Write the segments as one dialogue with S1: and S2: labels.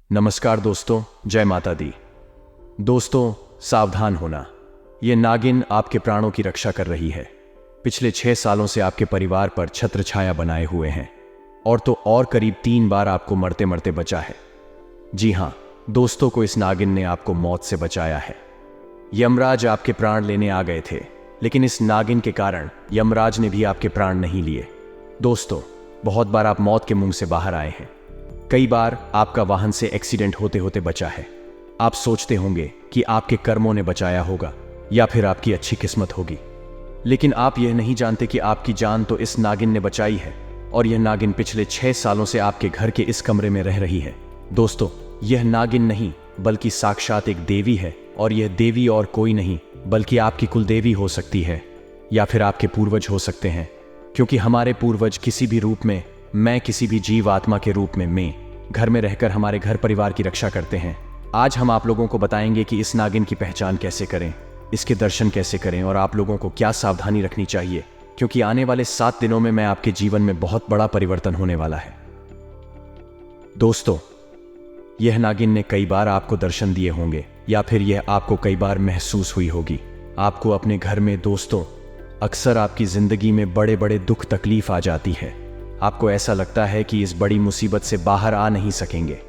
S1: नमस्कार दोस्तों, जय माता दी। दोस्तों सावधान होना, ये नागिन आपके प्राणों की रक्षा कर रही है। पिछले 6 सालों से आपके परिवार पर छत्र छाया बनाए हुए हैं और तो और करीब 3 बार आपको मरते मरते बचा है। जी हाँ दोस्तों, को इस नागिन ने आपको मौत से बचाया है। यमराज आपके प्राण लेने आ गए थे, लेकिन इस नागिन के कारण यमराज ने भी आपके प्राण नहीं लिए। दोस्तों, बहुत बार आप मौत के मुंह से बाहर आए हैं। कई बार आपका वाहन से एक्सीडेंट होते होते बचा है। आप सोचते होंगे कि आपके कर्मों ने बचाया होगा या फिर आपकी अच्छी किस्मत होगी, लेकिन आप यह नहीं जानते कि आपकी जान तो इस नागिन ने बचाई है और यह नागिन पिछले 6 सालों से आपके घर के इस कमरे में रह रही है। दोस्तों, यह नागिन नहीं बल्कि साक्षात एक देवी है, और यह देवी और कोई नहीं बल्कि आपकी कुलदेवी हो सकती है या फिर आपके पूर्वज हो सकते हैं, क्योंकि हमारे पूर्वज किसी भी रूप में, मैं किसी भी जीव आत्मा के रूप में मैं घर में रहकर हमारे घर परिवार की रक्षा करते हैं। आज हम आप लोगों को बताएंगे कि इस नागिन की पहचान कैसे करें, इसके दर्शन कैसे करें और आप लोगों को क्या सावधानी रखनी चाहिए, क्योंकि आने वाले 7 दिनों में आपके जीवन में बहुत बड़ा परिवर्तन होने वाला है। दोस्तों, यह नागिन ने कई बार आपको दर्शन दिए होंगे या फिर यह आपको कई बार महसूस हुई होगी। आपको अपने घर में दोस्तों, अक्सर आपकी जिंदगी में बड़े बड़े दुख तकलीफ आ जाती है। आपको ऐसा लगता है कि इस बड़ी मुसीबत से बाहर आ नहीं सकेंगे,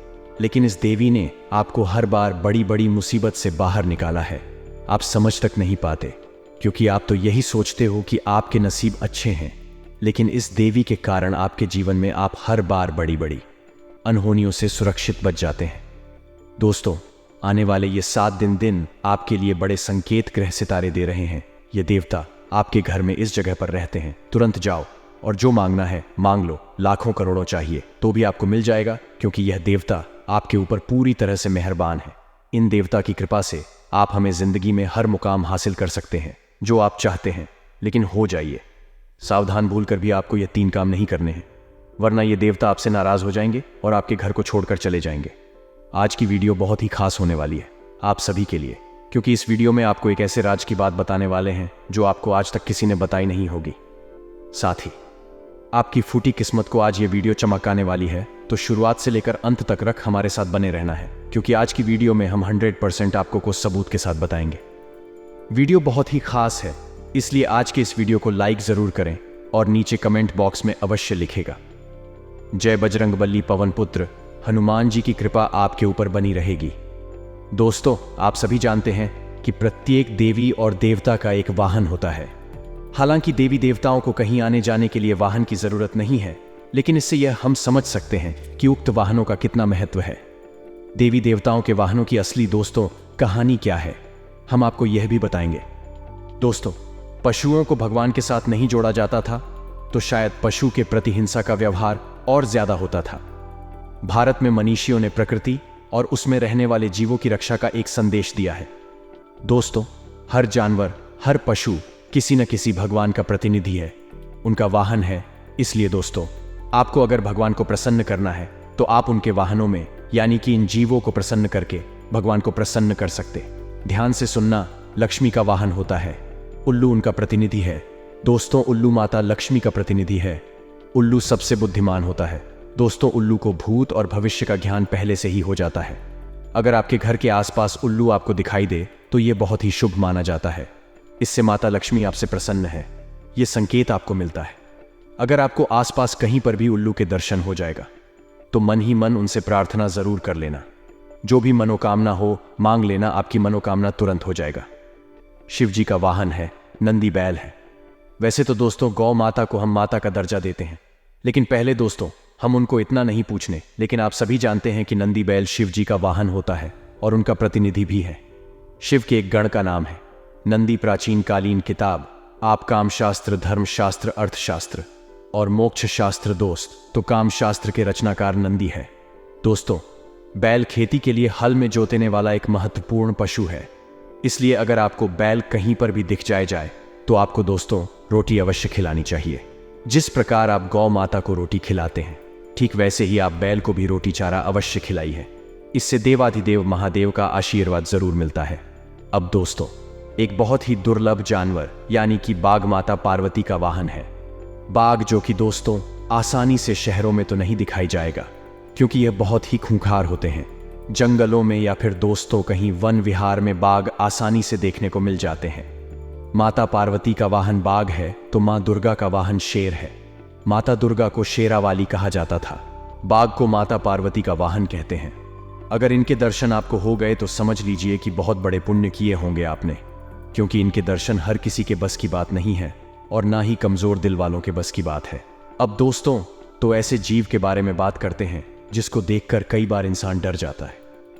S1: लेकिन इस देवी ने आपको हर बार बड़ी बड़ी मुसीबत से बाहर निकाला है। आप समझ तक नहीं पाते, क्योंकि आप तो यही सोचते हो कि आपके नसीब अच्छे हैं, लेकिन इस देवी के कारण आपके जीवन में आप हर बार बड़ी बड़ी अनहोनियों से सुरक्षित बच जाते हैं। दोस्तों, आने वाले ये 7 दिन आपके लिए बड़े संकेत ग्रह सितारे दे रहे हैं। ये देवता आपके घर में इस जगह पर रहते हैं। तुरंत जाओ और जो मांगना है मांग लो। लाखों करोड़ों चाहिए तो भी आपको मिल जाएगा, क्योंकि यह देवता आपके ऊपर पूरी तरह से मेहरबान है। इन देवता की कृपा से आप हमें जिंदगी में हर मुकाम हासिल कर सकते हैं जो आप चाहते हैं, लेकिन हो जाइए सावधान। भूलकर भी आपको ये 3 काम नहीं करने हैं, वरना ये देवता आपसे नाराज हो जाएंगे और आपके घर को छोड़कर चले जाएंगे। आज की वीडियो बहुत ही खास होने वाली है आप सभी के लिए, क्योंकि इस वीडियो में आपको एक ऐसे राज की बात बताने वाले हैं जो आपको आज तक किसी ने बताई नहीं होगी। साथ ही आपकी फूटी किस्मत को आज ये वीडियो चमकाने वाली है, तो शुरुआत से लेकर अंत तक हमारे साथ बने रहना है, क्योंकि आज की वीडियो में हम 100% आपको कुछ सबूत के साथ बताएंगे। वीडियो बहुत ही खास है, इसलिए आज के इस वीडियो को लाइक जरूर करें और नीचे कमेंट बॉक्स में अवश्य लिखेगा, जय बजरंगबली पवन पुत्र, हनुमान जी की कृपा आपके ऊपर बनी रहेगी। दोस्तों, आप सभी जानते हैं कि प्रत्येक देवी और देवता का एक वाहन होता है। हालांकि देवी देवताओं को कहीं आने जाने के लिए वाहन की जरूरत नहीं है, लेकिन इससे यह हम समझ सकते हैं कि उक्त वाहनों का कितना महत्व है। देवी देवताओं के वाहनों की असली दोस्तों कहानी क्या है, हम आपको यह भी बताएंगे। दोस्तों, पशुओं को भगवान के साथ नहीं जोड़ा जाता था, तो शायद पशु के प्रति हिंसा का व्यवहार और ज्यादा होता था। भारत में मनीषियों ने प्रकृति और उसमें रहने वाले जीवों की रक्षा का एक संदेश दिया है। दोस्तों, हर जानवर, हर पशु किसी न किसी भगवान का प्रतिनिधि है, उनका वाहन है। इसलिए दोस्तों, आपको अगर भगवान को प्रसन्न करना है तो आप उनके वाहनों में, यानी कि इन जीवों को प्रसन्न करके भगवान को प्रसन्न कर सकते। ध्यान से सुनना, लक्ष्मी का वाहन होता है, उल्लू उनका प्रतिनिधि है। दोस्तों, उल्लू माता लक्ष्मी का प्रतिनिधि है। उल्लू सबसे बुद्धिमान होता है। दोस्तों, उल्लू को भूत और भविष्य का ज्ञान पहले से ही हो जाता है। अगर आपके घर के आसपास उल्लू आपको दिखाई दे तो यह बहुत ही शुभ माना जाता है। इससे माता लक्ष्मी आपसे प्रसन्न है, यह संकेत आपको मिलता है। अगर आपको आसपास कहीं पर भी उल्लू के दर्शन हो जाएगा तो मन ही मन उनसे प्रार्थना जरूर कर लेना। जो भी मनोकामना हो मांग लेना, आपकी मनोकामना तुरंत हो जाएगा। शिव जी का वाहन है, नंदी बैल है। वैसे तो दोस्तों, गौ माता को हम माता का दर्जा देते हैं, लेकिन पहले दोस्तों हम उनको इतना नहीं पूछने, लेकिन आप सभी जानते हैं कि नंदी बैल शिव जी का वाहन होता है और उनका प्रतिनिधि भी है। शिव के एक गण का नाम है नंदी। प्राचीन कालीन किताब आप काम शास्त्र, धर्म शास्त्र, अर्थशास्त्र और मोक्ष शास्त्र दोस्त, तो काम शास्त्र के रचनाकार नंदी है। दोस्तों, बैल खेती के लिए हल में जोतने वाला एक महत्वपूर्ण पशु है। इसलिए अगर आपको बैल कहीं पर भी दिख जाए तो आपको दोस्तों रोटी अवश्य खिलानी चाहिए। जिस प्रकार आप गौ माता को रोटी खिलाते हैं, ठीक वैसे ही आप बैल को भी रोटी चारा अवश्य खिलाई है। इससे देवाधिदेव महादेव का आशीर्वाद जरूर मिलता है। अब दोस्तों, एक बहुत ही दुर्लभ जानवर यानी कि बाघ माता पार्वती का वाहन है। बाघ जो कि दोस्तों आसानी से शहरों में तो नहीं दिखाई जाएगा, क्योंकि यह बहुत ही खूंखार होते हैं। जंगलों में या फिर दोस्तों कहीं वन विहार में बाघ आसानी से देखने को मिल जाते हैं। माता पार्वती का वाहन बाघ है तो माँ दुर्गा का वाहन शेर है। माता दुर्गा को शेरावाली कहा जाता था। बाघ को माता पार्वती का वाहन कहते हैं। अगर इनके दर्शन आपको हो गए तो समझ लीजिए कि बहुत बड़े पुण्य किए होंगे आपने, क्योंकि इनके दर्शन हर किसी के बस की बात नहीं है और ना ही कमजोर दिल वालों के बस की बात है। अब दोस्तों, तो ऐसे जीव के बारे में बात करते हैं जिसको देखकर कई बार इंसान डर जाता है।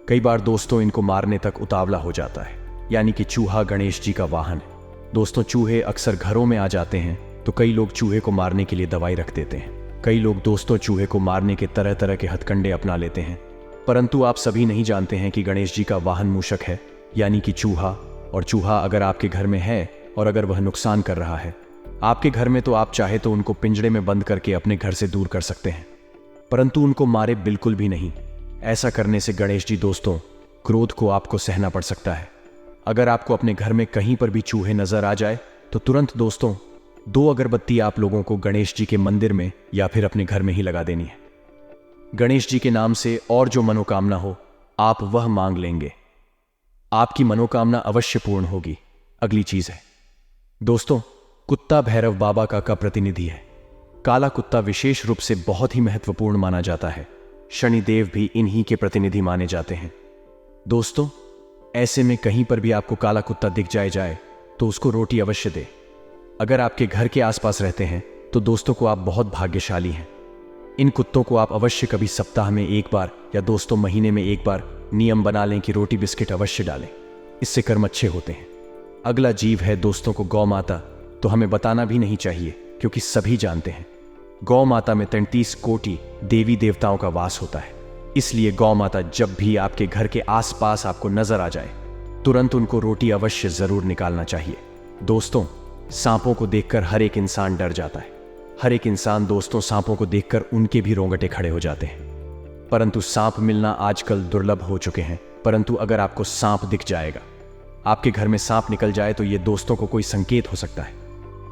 S1: कई बार दोस्तों इनको मारने तक उतावला हो जाता है, यानी कि चूहा गणेश जी का वाहन है। दोस्तों, चूहे अक्सर घरों में आ जाते हैं तो कई लोग चूहे को मारने के लिए दवाई रख देते हैं। कई लोग दोस्तों चूहे को मारने के तरह तरह के हथकंडे अपना लेते हैं, परंतु आप सभी नहीं जानते हैं कि गणेश जी का वाहन मूषक है, यानी कि चूहा। और चूहा अगर आपके घर में है और अगर वह नुकसान कर रहा है आपके घर में, तो आप चाहे तो उनको पिंजरे में बंद करके अपने घर से दूर कर सकते हैं, परंतु उनको मारे बिल्कुल भी नहीं। ऐसा करने से गणेश जी दोस्तों क्रोध को आपको सहना पड़ सकता है। अगर आपको अपने घर में कहीं पर भी चूहे नजर आ जाए तो तुरंत दोस्तों 2 अगरबत्ती आप लोगों को गणेश जी के मंदिर में या फिर अपने घर में ही लगा देनी है। गणेश जी के नाम से और जो मनोकामना हो आप वह मांग लेंगे, आपकी मनोकामना अवश्य पूर्ण होगी। अगली चीज है दोस्तों, कुत्ता भैरव बाबा का प्रतिनिधि है। काला कुत्ता विशेष रूप से बहुत ही महत्वपूर्ण माना जाता है। शनिदेव भी इन्हीं के प्रतिनिधि माने जाते हैं। दोस्तों, ऐसे में कहीं पर भी आपको काला कुत्ता दिख जाए तो उसको रोटी अवश्य दे। अगर आपके घर के आसपास रहते हैं तो दोस्तों को आप बहुत भाग्यशाली हैं। इन कुत्तों को आप अवश्य कभी सप्ताह में 1 बार या दोस्तों महीने में 1 बार नियम बना लें कि रोटी बिस्किट अवश्य डालें, इससे कर्म अच्छे होते हैं। अगला जीव है दोस्तों को गौ माता। तो हमें बताना भी नहीं चाहिए क्योंकि सभी जानते हैं गौ माता में 33 कोटि देवी देवताओं का वास होता है। इसलिए गौ माता जब भी आपके घर के आसपास आपको नजर आ जाए तुरंत उनको रोटी अवश्य जरूर निकालना चाहिए। दोस्तों, सांपों को देखकर हर एक इंसान डर जाता है। हर एक इंसान दोस्तों सांपों को देखकर उनके भी रोंगटे खड़े हो जाते हैं, परंतु सांप मिलना आजकल दुर्लभ हो चुके हैं। परंतु अगर आपको सांप दिख जाएगा, आपके घर में सांप निकल जाए, तो ये दोस्तों को कोई संकेत हो सकता है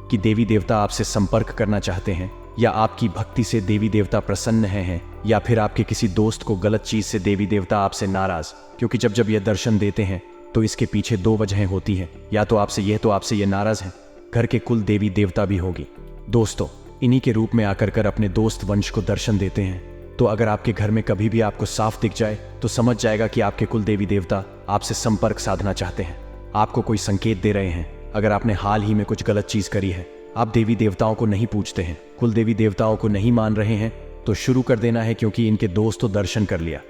S1: कि देवी देवता आपसे संपर्क करना चाहते हैं, या आपकी भक्ति से देवी देवता प्रसन्न हैं, या फिर आपके किसी दोस्त को गलत चीज से देवी देवता आपसे नाराज। क्योंकि जब जब ये दर्शन देते हैं तो इसके पीछे 2 वजहें होती हैं, या तो आपसे ये नाराज हैं, घर के कुल देवी देवता भी होगी। दोस्तों, इन्हीं के रूप में आकर कर अपने दोस्त वंश को दर्शन देते हैं। तो अगर आपके घर में कभी भी आपको साफ दिख जाए तो समझ जाएगा कि आपके कुल देवी देवता आपसे संपर्क साधना चाहते हैं, आपको कोई संकेत दे रहे हैं। अगर आपने हाल ही में कुछ गलत चीज करी है, आप देवी देवताओं को नहीं पूजते हैं, कुल देवी देवताओं को नहीं मान रहे हैं, तो शुरू कर देना है, क्योंकि इनके दोस्त तो दर्शन कर लिया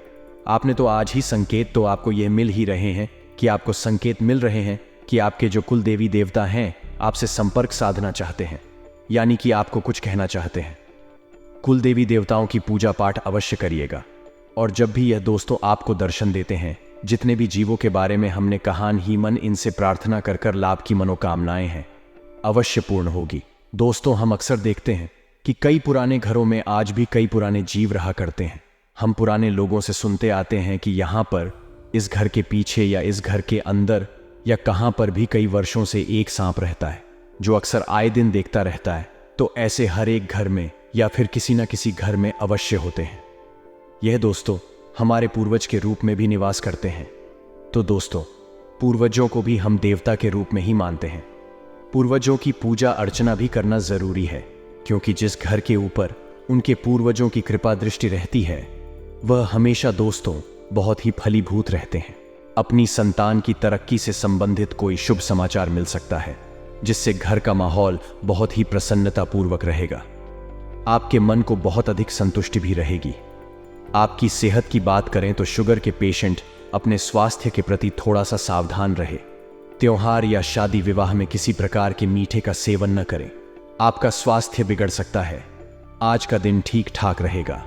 S1: आपने, तो आज ही संकेत तो आपको ये मिल ही रहे हैं कि आपको संकेत मिल रहे हैं कि आपके जो कुल देवी देवता हैं आपसे संपर्क साधना चाहते हैं, यानी कि आपको कुछ कहना चाहते हैं। कुल देवी देवताओं की पूजा पाठ अवश्य करिएगा। और जब भी यह दोस्तों आपको दर्शन देते हैं, जितने भी जीवों के बारे में हमने कहा, ही मन इनसे प्रार्थना कर कर लाभ की मनोकामनाएं हैं अवश्य पूर्ण होगी। दोस्तों, हम अक्सर देखते हैं कि कई पुराने घरों में आज भी कई पुराने जीव रहा करते हैं। हम पुराने लोगों से सुनते आते हैं कि यहाँ पर इस घर के पीछे या इस घर के अंदर या कहाँ पर भी कई वर्षों से एक सांप रहता है जो अक्सर आए दिन देखता रहता है। तो ऐसे हर एक घर में या फिर किसी न किसी घर में अवश्य होते हैं। यह दोस्तों हमारे पूर्वज के रूप में भी निवास करते हैं। तो दोस्तों, पूर्वजों को भी हम देवता के रूप में ही मानते हैं। पूर्वजों की पूजा अर्चना भी करना जरूरी है, क्योंकि जिस घर के ऊपर उनके पूर्वजों की कृपा दृष्टि रहती है वह हमेशा दोस्तों बहुत ही फलीभूत रहते हैं। अपनी संतान की तरक्की से संबंधित कोई शुभ समाचार मिल सकता है, जिससे घर का माहौल बहुत ही प्रसन्नता पूर्वक रहेगा। आपके मन को बहुत अधिक संतुष्टि भी रहेगी। आपकी सेहत की बात करें तो शुगर के पेशेंट अपने स्वास्थ्य के प्रति थोड़ा सा सावधान रहे। त्योहार या शादी विवाह में किसी प्रकार के मीठे का सेवन न करें, आपका स्वास्थ्य बिगड़ सकता है। आज का दिन ठीक ठाक रहेगा।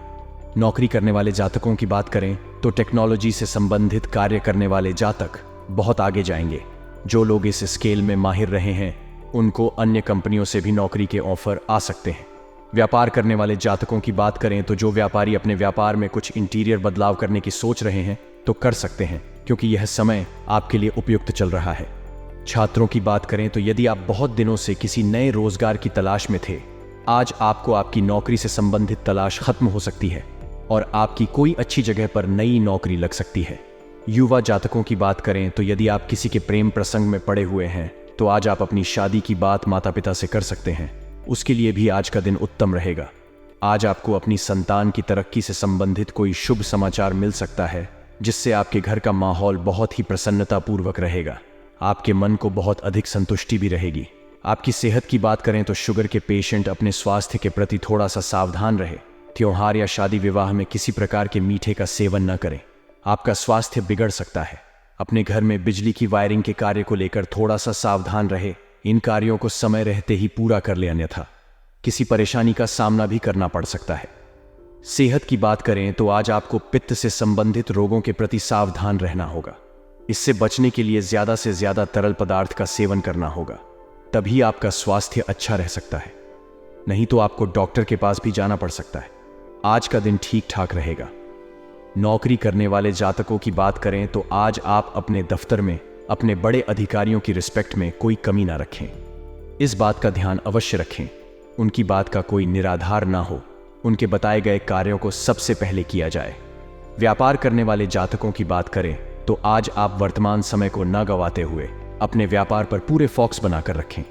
S1: नौकरी करने वाले जातकों की बात करें तो टेक्नोलॉजी से संबंधित कार्य करने वाले जातक बहुत आगे जाएंगे। जो लोग इस स्केल में माहिर रहे हैं उनको अन्य कंपनियों से भी नौकरी के ऑफर आ सकते हैं। व्यापार करने वाले जातकों की बात करें तो जो व्यापारी अपने व्यापार में कुछ इंटीरियर बदलाव करने की सोच रहे हैं तो कर सकते हैं, क्योंकि यह समय आपके लिए उपयुक्त चल रहा है। छात्रों की बात करें तो यदि आप बहुत दिनों से किसी नए रोजगार की तलाश में थे, आज आपको आपकी नौकरी से संबंधित तलाश खत्म हो सकती है। और आपकी कोई अच्छी जगह पर नई नौकरी लग सकती है। युवा जातकों की बात करें तो यदि आप किसी के प्रेम प्रसंग में पड़े हुए हैं तो आज आप अपनी शादी की बात माता पिता से कर सकते हैं। उसके लिए भी आज का दिन उत्तम रहेगा। आज आपको अपनी संतान की तरक्की से संबंधित कोई शुभ समाचार मिल सकता है, जिससे आपके घर का माहौल बहुत ही प्रसन्नतापूर्वक रहेगा। आपके मन को बहुत अधिक संतुष्टि भी रहेगी। आपकी सेहत की बात करें तो शुगर के पेशेंट अपने स्वास्थ्य के प्रति थोड़ा सा सावधान रहे। त्योहार या शादी विवाह में किसी प्रकार के मीठे का सेवन न करें, आपका स्वास्थ्य बिगड़ सकता है। अपने घर में बिजली की वायरिंग के कार्य को लेकर थोड़ा सा सावधान रहे। इन कार्यों को समय रहते ही पूरा कर ले, अन्यथा किसी परेशानी का सामना भी करना पड़ सकता है। सेहत की बात करें तो आज आपको पित्त से संबंधित रोगों के प्रति सावधान रहना होगा। इससे बचने के लिए ज्यादा से ज्यादा तरल पदार्थ का सेवन करना होगा, तभी आपका स्वास्थ्य अच्छा रह सकता है। नहीं तो आपको डॉक्टर के पास भी जाना पड़ सकता है। आज का दिन ठीक ठाक रहेगा। नौकरी करने वाले जातकों की बात करें तो आज आप अपने दफ्तर में अपने बड़े अधिकारियों की रिस्पेक्ट में कोई कमी ना रखें। इस बात का ध्यान अवश्य रखें, उनकी बात का कोई निराधार ना हो। उनके बताए गए कार्यों को सबसे पहले किया जाए। व्यापार करने वाले जातकों की बात करें तो आज आप वर्तमान समय को न गंवाते हुए अपने व्यापार पर पूरे फोकस बनाकर रखें,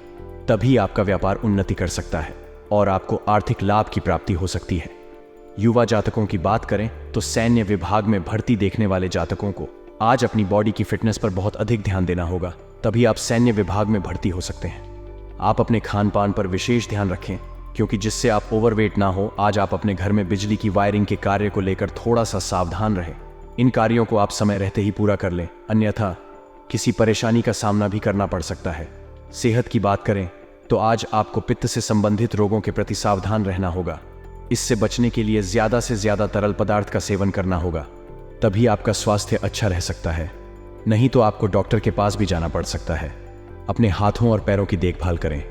S1: तभी आपका व्यापार उन्नति कर सकता है और आपको आर्थिक लाभ की प्राप्ति हो सकती है। युवा जातकों की बात करें तो सैन्य विभाग में भर्ती देखने वाले जातकों को आज अपनी बॉडी की फिटनेस पर बहुत अधिक ध्यान देना होगा, तभी आप सैन्य विभाग में भर्ती हो सकते हैं। आप अपने खान पान पर विशेष ध्यान रखें, क्योंकि जिससे आप ओवरवेट ना हो। आज आप अपने घर में बिजली की वायरिंग के कार्य को लेकर थोड़ा सा सावधान रहें। इन कार्यों को आप समय रहते ही पूरा कर लें, अन्यथा किसी परेशानी का सामना भी करना पड़ सकता है। सेहत की बात करें तो आज आपको पित्त से संबंधित रोगों के प्रति सावधान रहना होगा। इससे बचने के लिए ज्यादा से ज्यादा तरल पदार्थ का सेवन करना होगा, तभी आपका स्वास्थ्य अच्छा रह सकता है। नहीं तो आपको डॉक्टर के पास भी जाना पड़ सकता है। अपने हाथों और पैरों की देखभाल करें,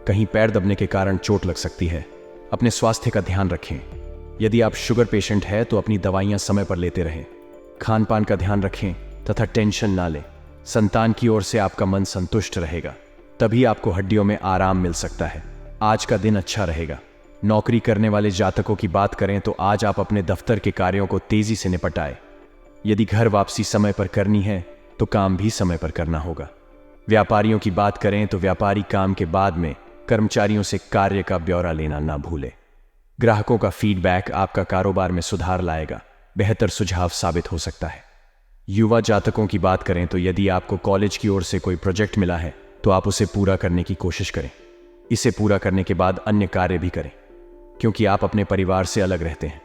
S1: कहीं पैर दबने के कारण चोट लग सकती है। अपने स्वास्थ्य का ध्यान रखें। यदि आप शुगर पेशेंट हैं तो अपनी दवाइयां समय पर लेते रहें। खान पान का ध्यान रखें तथा टेंशन ना लें। संतान की ओर से आपका मन संतुष्ट रहेगा, तभी आपको हड्डियों में आराम मिल सकता है। आज का दिन अच्छा रहेगा। नौकरी करने वाले जातकों की बात करें तो आज आप अपने दफ्तर के कार्यों को तेजी से निपटाएं। यदि घर वापसी समय पर करनी है तो काम भी समय पर करना होगा। व्यापारियों की बात करें तो व्यापारी काम के बाद में कर्मचारियों से कार्य का ब्यौरा लेना ना भूलें। ग्राहकों का फीडबैक आपका कारोबार में सुधार लाएगा, बेहतर सुझाव साबित हो सकता है। युवा जातकों की बात करें तो यदि आपको कॉलेज की ओर से कोई प्रोजेक्ट मिला है तो आप उसे पूरा करने की कोशिश करें। इसे पूरा करने के बाद अन्य कार्य भी करें, क्योंकि आप अपने परिवार से अलग रहते हैं।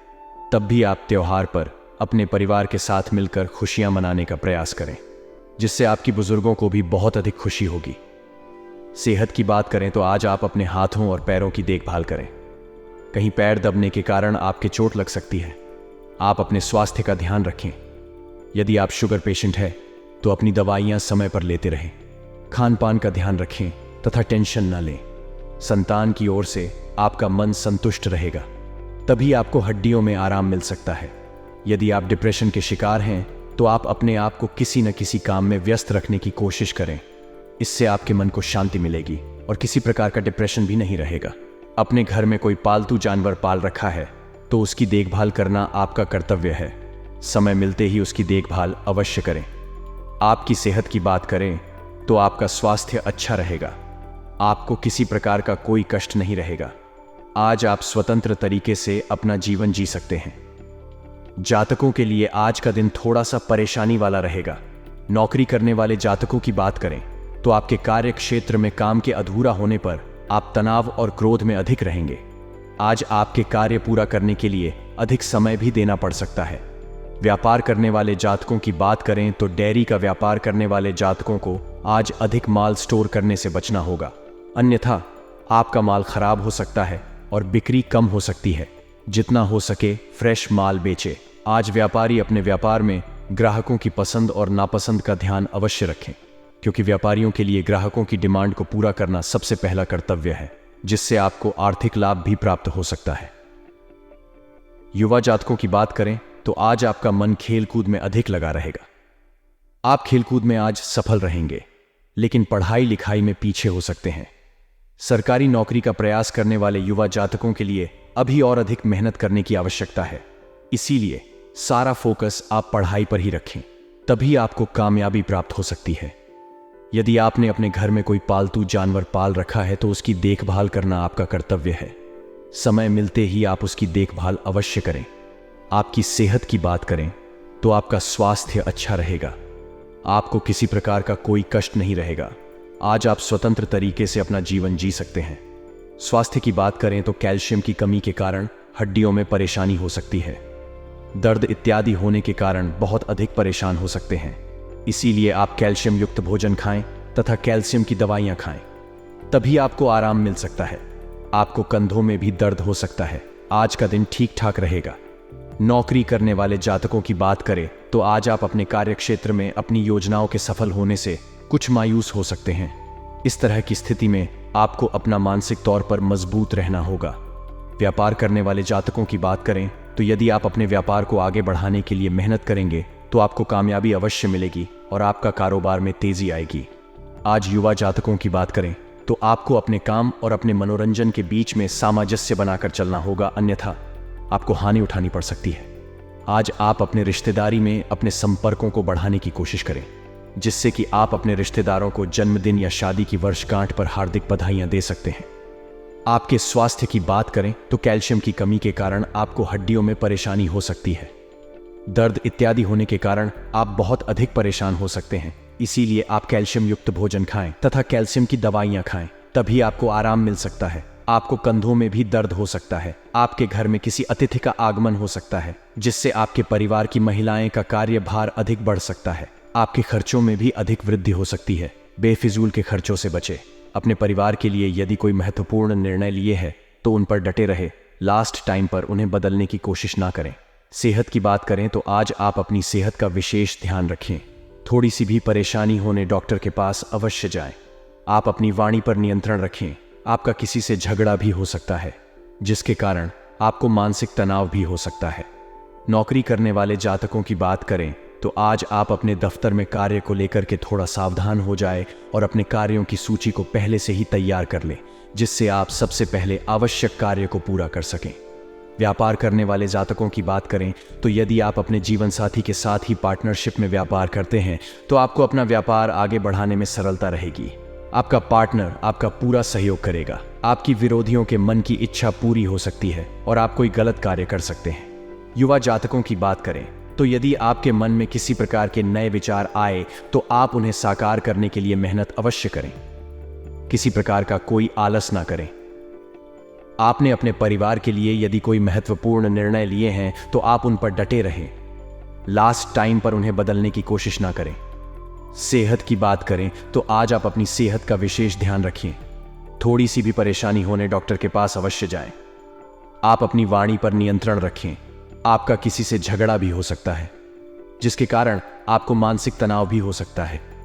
S1: तब भी आप त्योहार पर अपने परिवार के साथ मिलकर खुशियां मनाने का प्रयास करें, जिससे आपकी बुजुर्गों को भी बहुत अधिक खुशी होगी। सेहत की बात करें तो आज आप अपने हाथों और पैरों की देखभाल करें। कहीं पैर दबने के कारण आपके चोट लग सकती है। आप अपने स्वास्थ्य का ध्यान रखें। यदि आप शुगर पेशेंट हैं तो अपनी दवाइयां समय पर लेते रहें। खान पान का ध्यान रखें तथा टेंशन न लें। संतान की ओर से आपका मन संतुष्ट रहेगा, तभी आपको हड्डियों में आराम मिल सकता है। यदि आप डिप्रेशन के शिकार हैं तो आप अपने आप को किसी न किसी काम में व्यस्त रखने की कोशिश करें। इससे आपके मन को शांति मिलेगी और किसी प्रकार का डिप्रेशन भी नहीं रहेगा। अपने घर में कोई पालतू जानवर पाल रखा है तो उसकी देखभाल करना आपका कर्तव्य है। समय मिलते ही उसकी देखभाल अवश्य करें। आपकी सेहत की बात करें तो आपका स्वास्थ्य अच्छा रहेगा। आपको किसी प्रकार का कोई कष्ट नहीं रहेगा। आज आप स्वतंत्र तरीके से अपना जीवन जी सकते हैं। जातकों के लिए आज का दिन थोड़ा सा परेशानी वाला रहेगा। नौकरी करने वाले जातकों की बात करें तो आपके कार्य क्षेत्र में काम के अधूरा होने पर आप तनाव और क्रोध में अधिक रहेंगे। आज आपके कार्य पूरा करने के लिए अधिक समय भी देना पड़ सकता है। व्यापार करने वाले जातकों की बात करें तो डेयरी का व्यापार करने वाले जातकों को आज अधिक माल स्टोर करने से बचना होगा, अन्यथा आपका माल खराब हो सकता है और बिक्री कम हो सकती है। जितना हो सके फ्रेश माल बेचे। आज व्यापारी अपने व्यापार में ग्राहकों की पसंद और नापसंद का ध्यान अवश्य रखें, क्योंकि व्यापारियों के लिए ग्राहकों की डिमांड को पूरा करना सबसे पहला कर्तव्य है, जिससे आपको आर्थिक लाभ भी प्राप्त हो सकता है। युवा जातकों की बात करें तो आज आपका मन खेलकूद में अधिक लगा रहेगा। आप खेलकूद में आज सफल रहेंगे, लेकिन पढ़ाई लिखाई में पीछे हो सकते हैं। सरकारी नौकरी का प्रयास करने वाले युवा जातकों के लिए अभी और अधिक मेहनत करने की आवश्यकता है। इसीलिए सारा फोकस आप पढ़ाई पर ही रखें, तभी आपको कामयाबी प्राप्त हो सकती है। यदि आपने अपने घर में कोई पालतू जानवर पाल रखा है तो उसकी देखभाल करना आपका कर्तव्य है। समय मिलते ही आप उसकी देखभाल अवश्य करें। आपकी सेहत की बात करें तो आपका स्वास्थ्य अच्छा रहेगा, आपको किसी प्रकार का कोई कष्ट नहीं रहेगा। आज आप स्वतंत्र तरीके से अपना जीवन जी सकते हैं। स्वास्थ्य की बात करें तो कैल्शियम की कमी के कारण हड्डियों में परेशानी हो सकती है, दर्द इत्यादि होने के कारण बहुत अधिक परेशान हो सकते हैं। इसीलिए आप कैल्शियम युक्त भोजन खाएं तथा कैल्शियम की दवाइयां खाएं, तभी आपको आराम मिल सकता है। आपको कंधों में भी दर्द हो सकता है, आज का दिन ठीक ठाक रहेगा। नौकरी करने वाले जातकों की बात करें तो आज आप अपने कार्यक्षेत्र में अपनी योजनाओं के सफल होने से कुछ मायूस हो सकते हैं। इस तरह की स्थिति में आपको अपना मानसिक तौर पर मजबूत रहना होगा। व्यापार करने वाले जातकों की बात करें तो यदि आप अपने व्यापार को आगे बढ़ाने के लिए मेहनत करेंगे तो आपको कामयाबी अवश्य मिलेगी और आपका कारोबार में तेजी आएगी। आज युवा जातकों की बात करें तो आपको अपने काम और अपने मनोरंजन के बीच में सामंजस्य बनाकर चलना होगा, अन्यथा आपको हानि उठानी पड़ सकती है। आज आप अपने रिश्तेदारी में अपने संपर्कों को बढ़ाने की कोशिश करें, जिससे कि आप अपने रिश्तेदारों को जन्मदिन या शादी की वर्षगांठ पर हार्दिक बधाइयां दे सकते हैं। आपके स्वास्थ्य की बात करें तो कैल्शियम की कमी के कारण आपको हड्डियों में परेशानी हो सकती है, दर्द इत्यादि होने के कारण आप बहुत अधिक परेशान हो सकते हैं। इसीलिए आप कैल्शियम युक्त भोजन खाएं तथा कैल्शियम की दवाइयां खाएं, तभी आपको आराम मिल सकता है। आपको कंधों में भी दर्द हो सकता है, आपके घर में किसी अतिथि का आगमन हो सकता है, जिससे आपके परिवार की महिलाएं का कार्यभार अधिक बढ़ सकता है। आपके खर्चों में भी अधिक वृद्धि हो सकती है। बेफिजूल के खर्चों से बचें। अपने परिवार के लिए यदि कोई महत्वपूर्ण निर्णय लिए है तो उन पर डटे रहे, लास्ट टाइम पर उन्हें बदलने की कोशिश ना करें। सेहत की बात करें तो आज आप अपनी सेहत का विशेष ध्यान रखें। थोड़ी सी भी परेशानी होने डॉक्टर के पास अवश्य जाएं। आप अपनी वाणी पर नियंत्रण रखें। आपका किसी से झगड़ा भी हो सकता है, जिसके कारण आपको मानसिक तनाव भी हो सकता है। नौकरी करने वाले जातकों की बात करें तो आज आप अपने दफ्तर में कार्य को लेकर के थोड़ा सावधान हो जाए और अपने कार्यों की सूची को पहले से ही तैयार कर लें, जिससे आप सबसे पहले आवश्यक कार्य को पूरा कर सकें। व्यापार करने वाले जातकों की बात करें तो यदि आप अपने जीवन साथी के साथ ही पार्टनरशिप में व्यापार करते हैं तो आपको अपना व्यापार आगे बढ़ाने में सरलता रहेगी। आपका पार्टनर आपका पूरा सहयोग करेगा। आपकी विरोधियों के मन की इच्छा पूरी हो सकती है और आप कोई गलत कार्य कर सकते हैं। युवा जातकों की बात करें तो यदि आपके मन में किसी प्रकार के नए विचार आए तो आप उन्हें साकार करने के लिए मेहनत अवश्य करें। किसी प्रकार का कोई आलस ना करें। आपने अपने परिवार के लिए यदि कोई महत्वपूर्ण निर्णय लिए हैं तो आप उन पर डटे रहें, लास्ट टाइम पर उन्हें बदलने की कोशिश ना करें। सेहत की बात करें तो आज आप अपनी सेहत का विशेष ध्यान रखें। थोड़ी सी भी परेशानी होने डॉक्टर के पास अवश्य जाएं। आप अपनी वाणी पर नियंत्रण रखें। आपका किसी से झगड़ा भी हो सकता है, जिसके कारण आपको मानसिक तनाव भी हो सकता है।